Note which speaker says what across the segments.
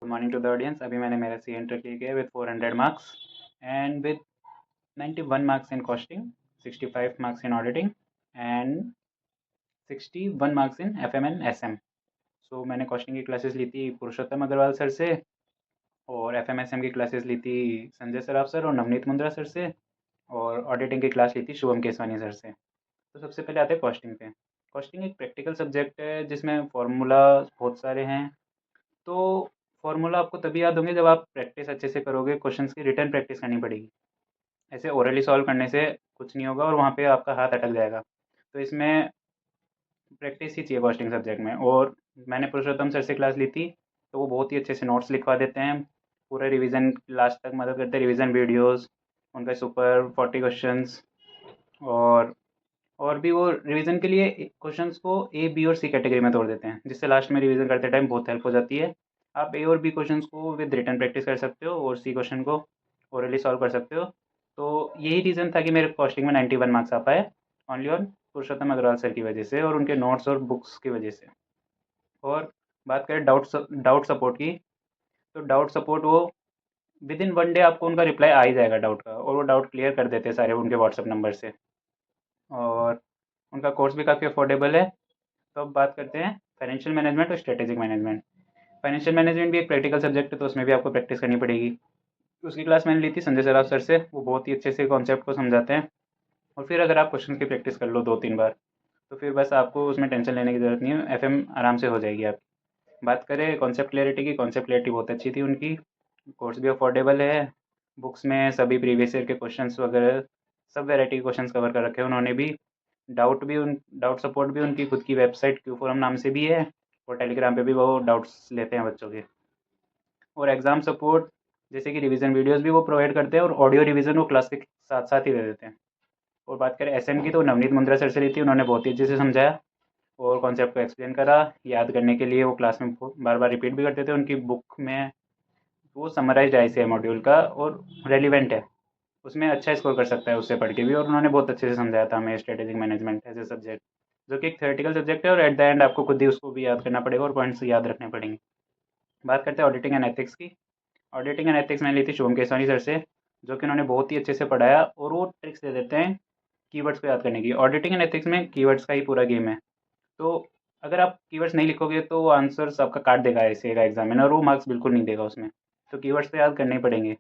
Speaker 1: Good morning to the audience. अभी मैंने मेरा सी एंटर किया है with 400 marks and with 91 marks in costing, 65 marks in auditing and 61 marks in F M and S M. So मैंने costing की classes ली थी पुरुषोत्तम Agrawal sir से, और एफ एम एस एम की क्लासेस ली थी संजय सराफ सर और नवनीत मुंद्रा सर से, और ऑडिटिंग की क्लास ली थी शुभम केसवानी सर से। तो सबसे पहले आते हैं कॉस्टिंग पे। कॉस्टिंग एक प्रैक्टिकल सब्जेक्ट है जिसमें फार्मूला बहुत सारे हैं। तो फार्मूला आपको तभी याद होंगे जब आप प्रैक्टिस अच्छे से करोगे, क्वेश्चंस की रिटर्न प्रैक्टिस करनी पड़ेगी। ऐसे ओरली सॉल्व करने से कुछ नहीं होगा और वहाँ पे आपका हाथ अटक जाएगा। तो इसमें प्रैक्टिस ही चाहिए कॉस्टिंग सब्जेक्ट में। और मैंने पुरुषोत्तम सर से क्लास ली थी, तो वो बहुत ही अच्छे से नोट्स लिखवा देते हैं, पूरा रिवीजन लास्ट तक मदद करते हैं, रिवीजन वीडियोस, उनका सुपर 40 क्वेश्चंस, और भी वो रिवीजन के लिए क्वेश्चंस को ए बी और सी कैटेगरी में तोड़ देते हैं, जिससे लास्ट में रिवीजन करते टाइम बहुत हेल्प हो जाती है। आप ए और बी क्वेश्चंस को विद रिटन प्रैक्टिस कर सकते हो और सी क्वेश्चन को ओरली सॉल्व कर सकते हो। तो यही रीज़न था कि मेरे कॉस्टिंग में 91 मार्क्स आ पाए, only on Purushottam Agrawal sir की वजह से और उनके नोट्स और बुक्स की वजह से। और बात करें डाउट सपोर्ट की, तो डाउट सपोर्ट वो विद इन 1 डे आपको उनका रिप्लाई आ ही जाएगा डाउट का, और वो डाउट क्लियर कर देते हैं सारे उनके व्हाट्सअप नंबर से। और उनका कोर्स भी काफ़ी अफोर्डेबल है। तो अब बात करते हैं फाइनेंशियल मैनेजमेंट और स्ट्रेटेजिक मैनेजमेंट। फाइनेंशियल मैनेजमेंट भी एक प्रैक्टिकल सब्जेक्ट है, तो उसमें भी आपको प्रैक्टिस करनी पड़ेगी। उसकी क्लास मैंने ली थी संजय सराफ सर से, वो बहुत ही अच्छे से कॉन्सेप्ट को समझाते हैं। और फिर अगर आप क्वेश्चन की प्रैक्टिस कर लो 2-3 बार, तो फिर बस आपको उसमें टेंशन लेने की ज़रूरत नहीं है, एफएम आराम से हो जाएगी आपकी। बात करें कॉन्सेप्ट क्लैरिटी की, कॉन्सेप्ट क्लैरिटी बहुत अच्छी थी उनकी। कोर्स भी अफोर्डेबल है। बुक्स में सभी प्रीवियस ईयर के क्वेश्चंस वगैरह, सब वैरायटी के क्वेश्चंस कवर कर रखे हैं उन्होंने भी। डाउट सपोर्ट भी उनकी खुद की वेबसाइट क्यू फोरम नाम से भी है, और टेलीग्राम पे भी वो डाउट्स लेते हैं बच्चों के। और एग्ज़ाम सपोर्ट जैसे कि रिवीजन वीडियोस भी वो प्रोवाइड करते हैं, और ऑडियो रिवीजन वो क्लास के साथ साथ ही दे देते हैं। और बात करें एसएम की, तो नवनीत मुंद्रा सर से ली थी, उन्होंने बहुत ही अच्छे से समझाया और कॉन्सेप्ट को एक्सप्लेन करा। याद करने के लिए वो क्लास में बार बार रिपीट भी करते थे उनकी बुक में। वो समराइज्ड है इसे मॉड्यूल का और रेलिवेंट है, उसमें अच्छा स्कोर कर सकता है उससे पढ़ के भी। और उन्होंने बहुत अच्छे से समझाया था हमें strategic management as a subject, जो कि एक थ्योरेटिकल सब्जेक्ट है, और एट द एंड आपको खुद ही उसको भी याद करना पड़ेगा और पॉइंट्स याद रखने पड़ेंगे। बात करते हैं ऑडिटिंग एंड एथिक्स की। ऑडिटिंग एंड एथिक्स मैंने ली थी शुभम केसवानी सर से, जो कि उन्होंने बहुत ही अच्छे से पढ़ाया, और वो ट्रिक्स दे देते हैं कीवर्ड्स को याद करने की। ऑडिटिंग एंड एथिक्स में कीवर्ड्स का ही पूरा गेम है। तो अगर आप कीवर्ड्स नहीं लिखोगे तो वो आंसर्स आपका काट देगा ऐसे का एग्जामिनर, और वो मार्क्स बिल्कुल नहीं देगा उसमें। तो कीवर्ड्स तो याद करने ही पड़ेंगे।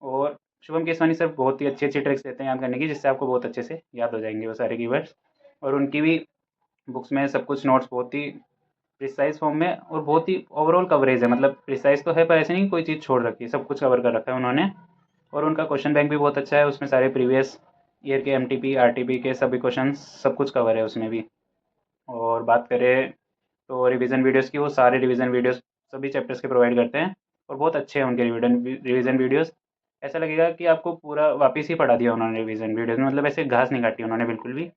Speaker 1: और शुभम केसवानी सर बहुत ही अच्छी अच्छी ट्रिक्स देते हैं याद करने की, जिससे आपको बहुत अच्छे से याद हो जाएंगे वो सारे कीवर्ड्स। और उनकी भी बुक्स में सब कुछ नोट्स बहुत ही प्रिसाइज फॉर्म में और बहुत ही ओवरऑल कवरेज है, मतलब प्रिसाइज तो है पर ऐसे नहीं कोई चीज़ छोड़ रखी है, सब कुछ कवर कर रखा है उन्होंने। और उनका क्वेश्चन बैंक भी बहुत अच्छा है, उसमें सारे प्रीवियस ईयर के एमटीपी आरटीपी के सभी क्वेश्चन सब कुछ कवर है उसमें भी। और बात करें तो रिवीजन वीडियोस की, वो सारे रिवीजन वीडियोस सभी चैप्टर्स के प्रोवाइड करते हैं, और बहुत अच्छे हैं उनके रिवीजन वीडियोस। ऐसा लगेगा कि आपको पूरा वापस ही पढ़ा दिया उन्होंने रिवीजन वीडियोस में, मतलब ऐसे घास नहीं काटी उन्होंने बिल्कुल भी।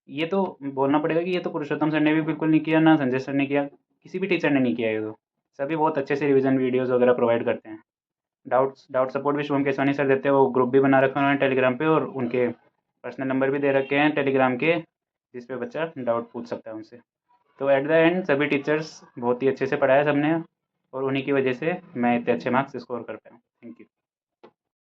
Speaker 1: ये तो बोलना पड़ेगा कि ये तो पुरुषोत्तम सर ने भी बिल्कुल नहीं किया, ना संजय सर ने किया, किसी भी टीचर ने नहीं किया ये तो। सभी बहुत अच्छे से रिवीजन वीडियोस वगैरह प्रोवाइड करते हैं। डाउट सपोर्ट भी शुभम केसवानी सर देते हैं, वो ग्रुप भी बना रखा है उन्होंने टेलीग्राम पे, और उनके पर्सनल नंबर भी दे रखे हैं टेलीग्राम के, जिस पे बच्चा डाउट पूछ सकता है उनसे। तो एट द एंड सभी टीचर्स बहुत ही अच्छे से पढ़ाया सबने, और उन्हीं की वजह से मैं इतने अच्छे मार्क्स स्कोर कर पाया हूँ। Thank you.